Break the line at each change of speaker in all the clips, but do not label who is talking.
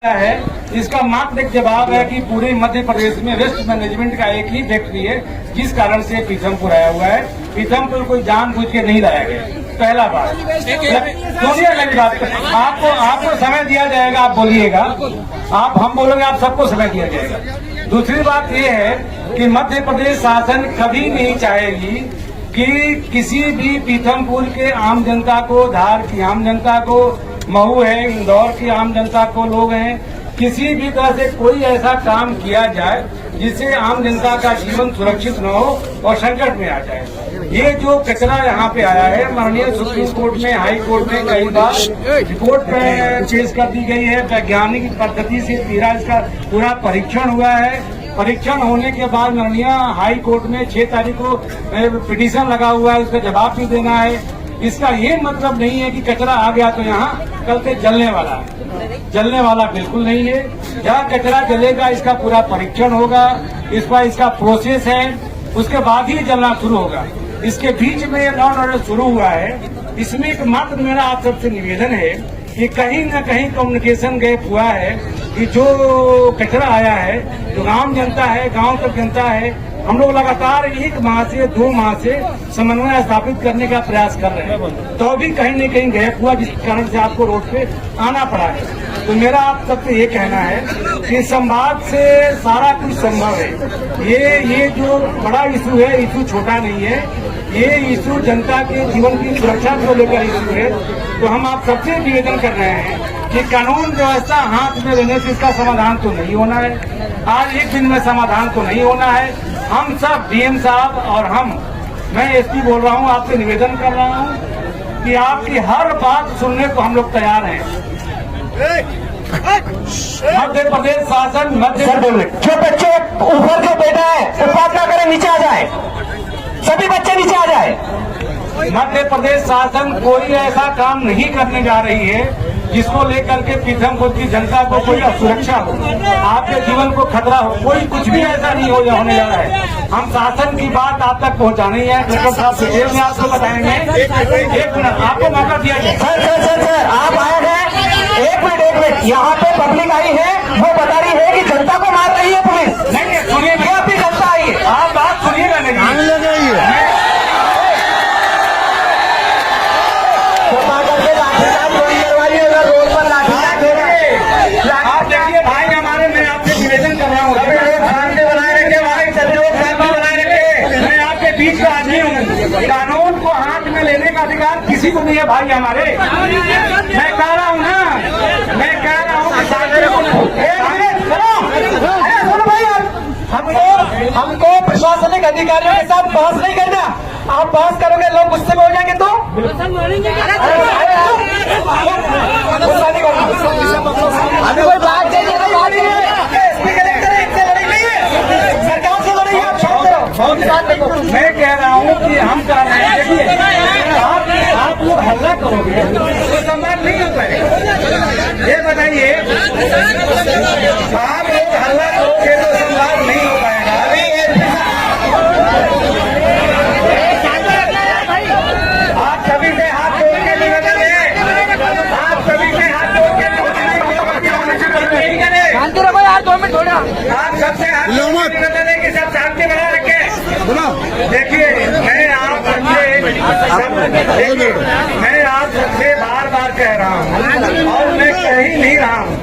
है। इसका मात्र एक जवाब है कि पूरे मध्य प्रदेश में वेस्ट मैनेजमेंट का एक ही फैक्ट्री है जिस कारण से पीथमपुर आया हुआ है। पीथमपुर कोई जानबूझ के नहीं लाया गया। पहला बात, सुनिए मेरी बात, आपको समय दिया जाएगा, आप बोलिएगा, हम बोलेंगे, आप सबको समय दिया जाएगा। दूसरी बात ये है कि मध्य प्रदेश शासन कभी नहीं चाहेगी कि किसी भी पीथमपुर के आम जनता को, धार की आम जनता को, महू है, इंदौर की आम जनता को, लोग हैं, किसी भी तरह से कोई ऐसा काम किया जाए जिससे आम जनता का जीवन सुरक्षित न हो और संकट में आ जाए। ये जो कचरा यहाँ पे आया है, माननीय सुप्रीम कोर्ट में, हाई कोर्ट में कई बार रिपोर्ट पेश कर दी गई है। वैज्ञानिक पद्धति से इसका पूरा परीक्षण हुआ है। परीक्षण होने के बाद माननीय हाई कोर्ट में 6 तारीख को पिटीशन लगा हुआ है, उसका जवाब भी देना है। इसका ये मतलब नहीं है कि कचरा आ गया तो यहाँ कल से जलने वाला है। जलने वाला बिल्कुल नहीं है। जहाँ कचरा जलेगा इसका पूरा परीक्षण होगा, इसका प्रोसेस है, उसके बाद ही जलना शुरू होगा। इसके बीच में लॉ एंड ऑर्डर शुरू हुआ है। इसमें एक मात्र मेरा आप सबसे निवेदन है कि कहीं न कहीं कम्युनिकेशन गैप हुआ है कि जो कचरा आया है, जो आम जनता है, गांव तक जनता है, हम लोग लगातार 1 माह से 2 माह से समन्वय स्थापित करने का प्रयास कर रहे हैं, तो भी कहीं न कहीं गैप हुआ, जिस कारण से आपको रोड पे आना पड़ा है। तो मेरा आप सबसे ये कहना है कि संवाद से सारा कुछ संभव है। ये जो बड़ा इशू है, इशू छोटा नहीं है, ये इशू जनता के जीवन की सुरक्षा को लेकर इशू है। तो हम आप सबसे निवेदन कर रहे हैं कि कानून व्यवस्था हाथ में लेने से इसका समाधान तो नहीं होना है, आज एक दिन में समाधान तो नहीं होना है। हम सब डीएम साहब और मैं एसपी बोल रहा हूँ, आपसे निवेदन कर रहा हूँ कि आपकी हर बात सुनने को हम लोग तैयार हैं। मध्य प्रदेश शासन
जो बच्चे ऊपर जो बैठा है उत्पात ना करें, नीचे आ जाए, सभी बच्चे नीचे आ जाए।
मध्य प्रदेश शासन कोई ऐसा काम नहीं करने जा रही है जिसको लेकर के पीथमपुर की जनता को कोई असुरक्षा हो, आपके जीवन को खतरा हो, कोई कुछ भी ऐसा नहीं होने जा रहा है। हम शासन की बात आप तक पहुंचानी है। कलेक्टर साहब डिटेल में आपको बताएंगे। 1 मिनट आपको मौका दिया जाए।
सर आप आए हैं, 1 मिनट, यहाँ पे पब्लिक आई है, वो बता रही है कि जनता को मार रही है पुलिस।
नहीं सुनिए,
अपनी जनता आई है,
आप बात सुनिएगा। नहीं आप देखिए भाई हमारे, मैं आपसे निवेदन कर रहा हूँ, शांति बनाए रखे भाई, शांति बनाए रखे। मैं आपके बीच का आदमी हूँ। कानून को हाथ में लेने का अधिकार किसी को नहीं है भाई हमारे। मैं कह रहा हूँ ना, मैं कह रहा हूँ
हमको प्रशासनिक अधिकारियों के साथ बहस नहीं करना। आप बहस करोगे, लोग गुस्से में हो जाएंगे तो अभी कोई बात चाहिए तो बात सरकार से लड़ेंगे। आप शांत रहो।
मैं कह रहा हूँ कि हम कह रहे हैं, देखिए आप लोग हल्ला करोगे तो संवाद नहीं हो पाएगा। ये बताइए, आप लोग हल्ला करोगे तो संवाद नहीं हो पाएगा। आप सभी से हाथ जोड़ के निवेदन है, आप सभी से हाथ जोड़ के
शांति रखो यार, 2 मिनट थोड़ा।
आप सबसे हाथ निवेदन है कि सब शांति बनाए रखें। देखिए मैं आप सबसे बार कह रहा हूँ और मैं कह ही नहीं रहा हूँ,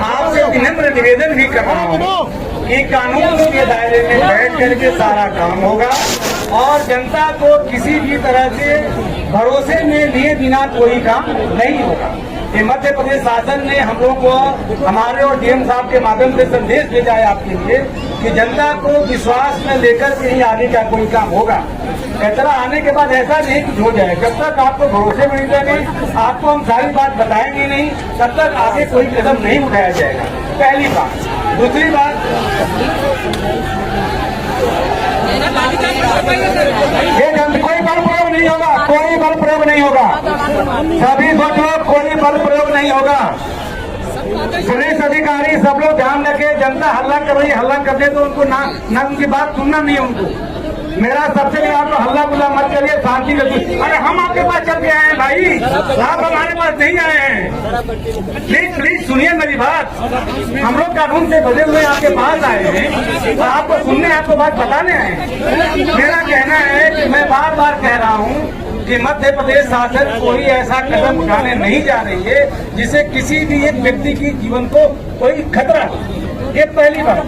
आपसे विनम्र निवेदन भी कर रहा हूँ कि कानून के दायरे में बैठ करके सारा काम होगा और जनता को किसी भी तरह से भरोसे में लिए बिना कोई काम नहीं होगा। ये मध्य प्रदेश शासन ने हम लोग को, हमारे और डीएम साहब के माध्यम से संदेश भेजा है आपके लिए कि जनता को विश्वास में लेकर के ही आगे का कोई काम होगा। कचरा आने के बाद ऐसा नहीं कुछ हो जाए, जब तक आपको भरोसे में नहीं देंगे, आपको हम सारी बात बताएंगे नहीं, तब तक आगे कोई कदम नहीं उठाया जाएगा। पहली बात। दूसरी बात, ये कोई बल प्रयोग नहीं होगा, कोई बल प्रयोग नहीं होगा। सभी सोचो, कोई बल प्रयोग नहीं होगा। पुलिस अधिकारी सब लोग ध्यान रखे, जनता हल्ला कर रही है, हल्ला कर दे तो उनको ना उनकी बात सुनना नहीं है उनको। मेरा सबसे नहीं, आप हल्ला गुल्ला मत करिए, शांति से। अरे हम आपके पास चल के आए हैं भाई, आप हमारे पास नहीं आए हैं। प्लीज प्लीज सुनिए मेरी बात। हम लोग कानून से बदले हुए आपके पास आए हैं, तो आपको सुनने, आपको बात बताने आए हैं। मेरा कहना है कि मैं बार बार कह रहा हूँ कि मध्य प्रदेश शासन कोई ऐसा कदम उठाने नहीं जा रही है जिससे किसी भी एक व्यक्ति की जीवन को कोई खतरा हो। ये पहली बात।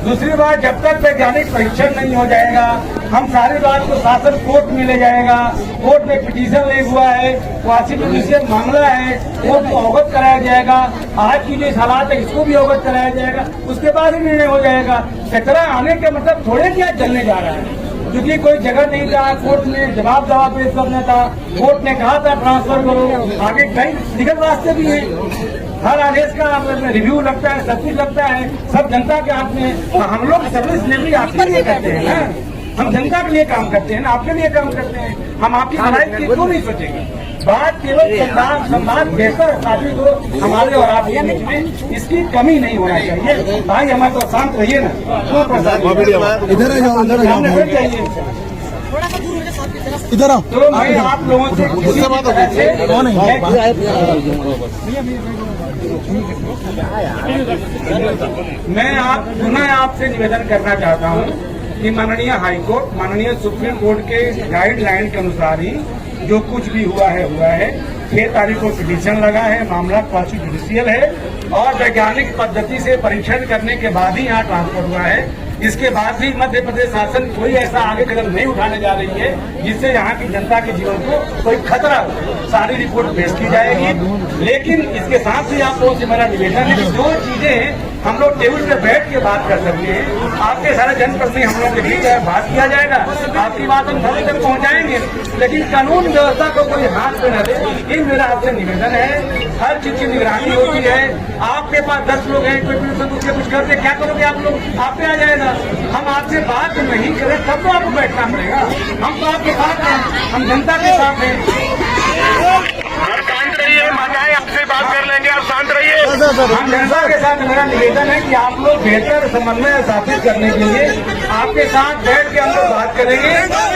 दूसरी बात, जब तक वैज्ञानिक परीक्षण नहीं हो जाएगा, हम सारी बात को शासन कोर्ट में ले जाएगा। कोर्ट में पिटीशन ले हुआ है, क्वासी जुडिशियल मामला है, कोर्ट को अवगत कराया जाएगा। आज की जो हालात है इसको भी अवगत कराया जाएगा, उसके बाद ही निर्णय हो जाएगा। कचरा आने का मतलब थोड़े क्या जलने जा रहा है, क्योंकि कोई जगह नहीं था, कोर्ट में जवाब दवा पेश करना था, कोर्ट ने कहा था ट्रांसफर करो। आगे कई लीगल रास्ते भी हैं, हर आदेश का रिव्यू लगता है, सब कुछ लगता है, सब जनता के हाथ में। तो हम लोग सर्विस डिलीवरी आपके लिए करते हैं ना, हम जनता के लिए काम करते हैं ना, आपके लिए काम करते हैं। हम आपकी भलाई के क्यों नहीं सोचेंगे? बात केवल संवाद बेहतर साबित हो हमारे और आपके बीच में, इसकी कमी नहीं होना चाहिए। भाई हमारे तो शांत रहिए ना,
इधर
चाहिए
इधर आओ।
तो मैं आप लोगों से किसी भी तरह से मैं पुनः आपसे निवेदन करना चाहता हूं कि माननीय हाईकोर्ट, माननीय सुप्रीम कोर्ट के गाइडलाइन के अनुसार ही जो कुछ भी हुआ है 6 तारीख को पिटीशन लगा है, मामला क्वासी जुडिशियल है और वैज्ञानिक पद्धति से परीक्षण करने के बाद ही यहाँ ट्रांसफर हुआ है। इसके बाद भी मध्य प्रदेश शासन कोई ऐसा आगे कदम नहीं उठाने जा रही है जिससे यहाँ की जनता के जीवन को कोई खतरा हो। सारी रिपोर्ट पेश की जाएगी, लेकिन इसके साथ ही आप लोगों से मेरा निवेदन है कि जो चीजें हम लोग टेबल पे बैठ के बात कर सकते हैं, आपके सारे जनप्रतिनिधि हम लोग के बीच बात किया जाएगा, आपकी बात हम सभी तक पहुँचाएंगे, लेकिन कानून व्यवस्था को कोई हाथ में न दे, ये मेरा आपसे निवेदन है। हर चीज की निगरानी होती है। आपके पास 10 लोग हैं, कोई पुलिस दूसरे कुछ कर दे, क्या करोगे आप लोग? आप पे आ जाएगा। हम आपसे बात नहीं करें तब तो आपको बैठना पड़ेगा। हम तो आपके साथ हैं, हम जनता के साथ हैं। शांत रहिए, माताएं आपसे बात कर लेंगे, आप शांत रहिए। हम जनता के साथ, मेरा निवेदन है कि आप लोग बेहतर समन्वय स्थापित करने के लिए आपके साथ बैठ के हम लोग बात करेंगे।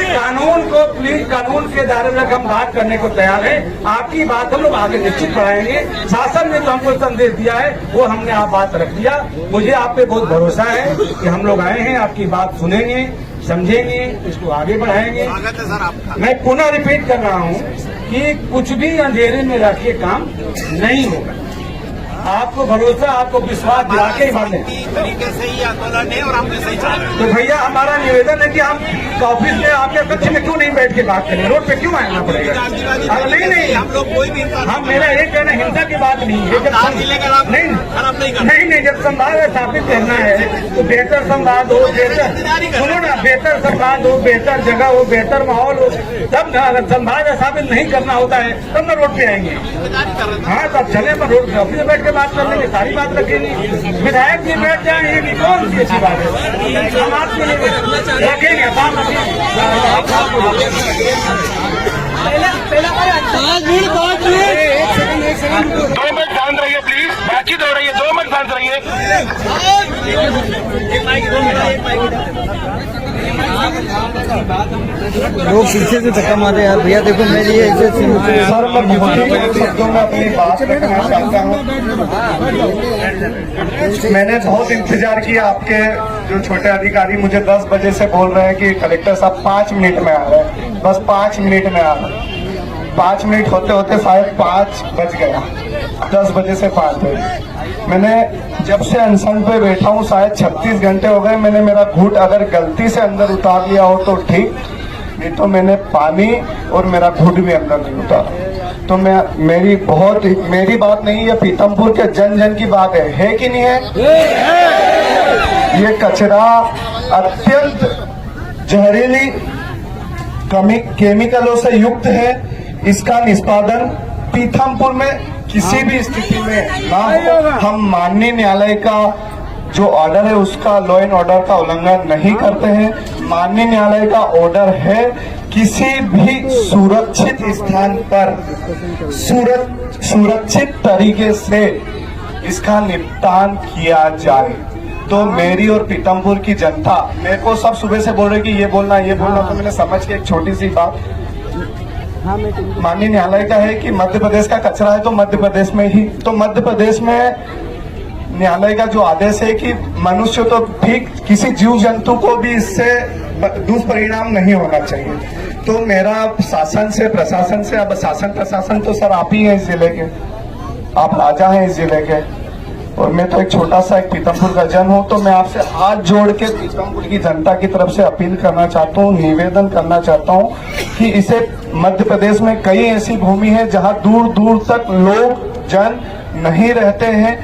कानून को प्लीज, कानून के दायरे में हम बात करने को तैयार है। आपकी बात हम लोग आगे निश्चित बढ़ाएंगे। शासन ने तो हमको संदेश दिया है, वो हमने आप बात रख दिया। मुझे आप पे बहुत भरोसा है कि हम लोग आए हैं, आपकी बात सुनेंगे, समझेंगे, इसको आगे बढ़ाएंगे। मैं पुनः रिपीट कर रहा हूँ कि कुछ भी अंधेरे में रख के काम नहीं होगा। आपको भरोसा, आपको विश्वास दिला के ही माने
तरीके से ही आंदोलन है और हमने सही चला।
तो भैया हमारा निवेदन है कि हम ऑफिस में आपके कक्ष में क्यों नहीं बैठ के बात करें, रोड पे क्यों आना पड़ेगा? नहीं,
हम लोग कोई भी
हम, मेरा ये कहना हिंसा की बात नहीं है। जब नहीं, जब संवाद स्थापित करना है तो बेहतर संवाद हो, बेहतर सुनो ना, बेहतर संवाद हो, बेहतर जगह हो, बेहतर माहौल हो, तब अगर संवाद स्थापित नहीं करना होता है तब ना रोड पे आएंगे। हाँ, तब चले पर रोड ऑफिस में बैठ के बात कर लेंगे, सारी बात रखेंगे। विधायक जी बैठ जाए, ये भी कौन सी अच्छी बात है? हम आपके लिए रखेंगे, काम रखेंगे। 2 मिनट शांत रहिए प्लीज, बातचीत हो रही है, 2 मिनट शांत रहिए।
लोग पीछे से धक्का मारे यार भैया, देखो मेरी ऐसे
सर मैं शब्दों में अपनी बात रखना चाहता हूँ। मैंने बहुत इंतजार किया, आपके जो छोटे अधिकारी मुझे 10 बजे से बोल रहे हैं कि कलेक्टर साहब 5 मिनट में आ रहे हैं, बस 5 मिनट में आ रहे हैं। 5 मिनट होते होते शायद 5 बज गया, 10 बजे से 5 बजे। मैंने जब से अनशन पे बैठा हूँ शायद 36 घंटे हो गए। मैंने मेरा घूंट अगर गलती से अंदर उतार लिया हो तो ठीक, नहीं तो मैंने पानी और मेरा घूंट भी अंदर नहीं उतारा। तो मेरी बात नहीं, ये पीतमपुर के जन जन की बात है कि नहीं है? ये कचरा अत्यंत जहरीली केमिकलों से युक्त है। इसका निष्पादन पीथमपुर में किसी भी स्थिति में ना हो। हम माननीय न्यायालय का जो ऑर्डर है उसका, लॉ एंड ऑर्डर का उल्लंघन नहीं करते हैं। माननीय न्यायालय का ऑर्डर है किसी भी सुरक्षित स्थान पर सुरक्षित तरीके से इसका निपटान किया जाए। तो मेरी और पीतमपुर की जनता मेरे को सब सुबह से बोल रहे कि ये बोलना तो मैंने समझ के एक छोटी सी बात माननीय न्यायालय का है कि मध्य प्रदेश का कचरा है तो मध्य प्रदेश में ही, तो मध्य प्रदेश में न्यायालय का जो आदेश है कि मनुष्य तो ठीक, किसी जीव जंतु को भी इससे दुष्परिणाम नहीं होना चाहिए। तो मेरा शासन से, प्रशासन से, अब शासन प्रशासन तो सर आप ही हैं इस जिले के, आप राजा हैं इस जिले के, और मैं तो एक छोटा सा एक पीतमपुर का जन हूं। तो मैं आपसे हाथ जोड़ के पीतमपुर की जनता की तरफ से अपील करना चाहता हूं, निवेदन करना चाहता हूं कि इसे, मध्य प्रदेश में कई ऐसी भूमि है जहां दूर दूर तक लोग जन नहीं रहते हैं,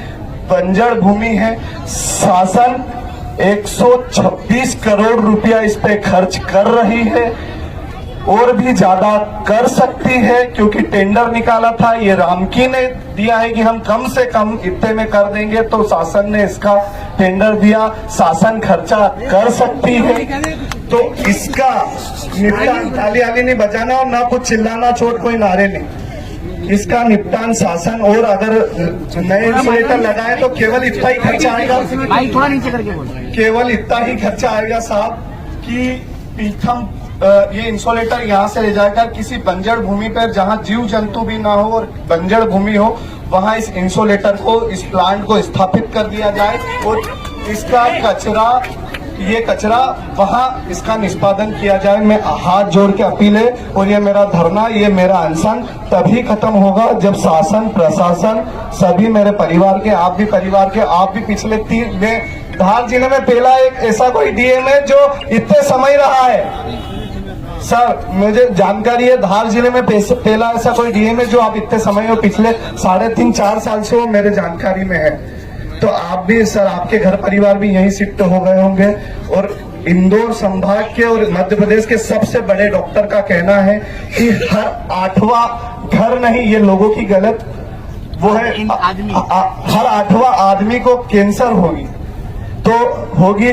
बंजर भूमि है। शासन 126 करोड़ रुपया इस पे खर्च कर रही है और भी ज्यादा कर सकती है, क्योंकि टेंडर निकाला था, ये रामकी ने दिया है कि हम कम से कम इतने में कर देंगे, तो शासन ने इसका टेंडर दिया, शासन खर्चा कर सकती है। तो इसका निपटान, ताली आली नहीं बजाना और ना कुछ चिल्लाना, चोट कोई नारे नहीं, इसका निपटान शासन, और अगर नए इंसुलेटर लगाए तो केवल इतना ही खर्चा आएगा,
थोड़ा नीचे करके बोल,
केवल इतना ही खर्चा आएगा साहब कि पीथम ये इंसुलेटर यहाँ से ले जाकर किसी बंजर भूमि पर जहाँ जीव जंतु भी ना हो और बंजर भूमि हो, वहाँ इस इंसुलेटर को, इस प्लांट को स्थापित कर दिया जाए और इसका कचरा, ये कचरा वहाँ इसका निष्पादन किया जाए। मैं हाथ जोड़ के अपील है, और ये मेरा धरना, ये मेरा अनशन तभी खत्म होगा जब शासन प्रशासन सभी, मेरे परिवार के, आप भी परिवार के, आप भी पिछले 3 में धार जिले में पहला एक ऐसा कोई डीएम है जो इतने समय रहा है सर, मुझे जानकारी है, धार जिले में पहला ऐसा कोई डीएम है जो आप इतने समय में, पिछले 3.5-4 साल से वो मेरे जानकारी में है। तो आप भी सर, आपके घर परिवार भी यहीं शिफ्ट हो गए होंगे, और इंदौर संभाग के और मध्य प्रदेश के सबसे बड़े डॉक्टर का कहना है कि हर 8वां घर नहीं, ये लोगों की गलत वो है, हर 8वां आदमी को कैंसर होगी,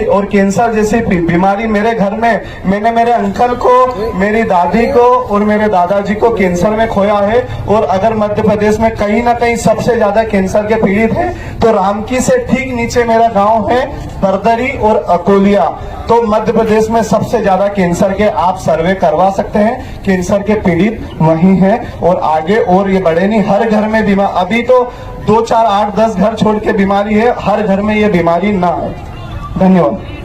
और कैंसर जैसी बीमारी मेरे घर में, मैंने मेरे अंकल को, मेरी दादी को और मेरे दादाजी को कैंसर में खोया है। और अगर मध्य प्रदेश में कहीं ना कहीं सबसे ज्यादा कैंसर के पीड़ित हैं तो रामकी से ठीक नीचे मेरा गांव है बरदरी और अकोलिया, तो मध्य प्रदेश में सबसे ज्यादा कैंसर के, आप सर्वे करवा सकते हैं, कैंसर के पीड़ित वही हैं। और आगे और ये बढ़े नहीं, हर घर में बीमार, अभी तो 2, 4, 8, 10 घर छोड़ के बीमारी है, हर घर में ये बीमारी ना आए। धन्यवाद।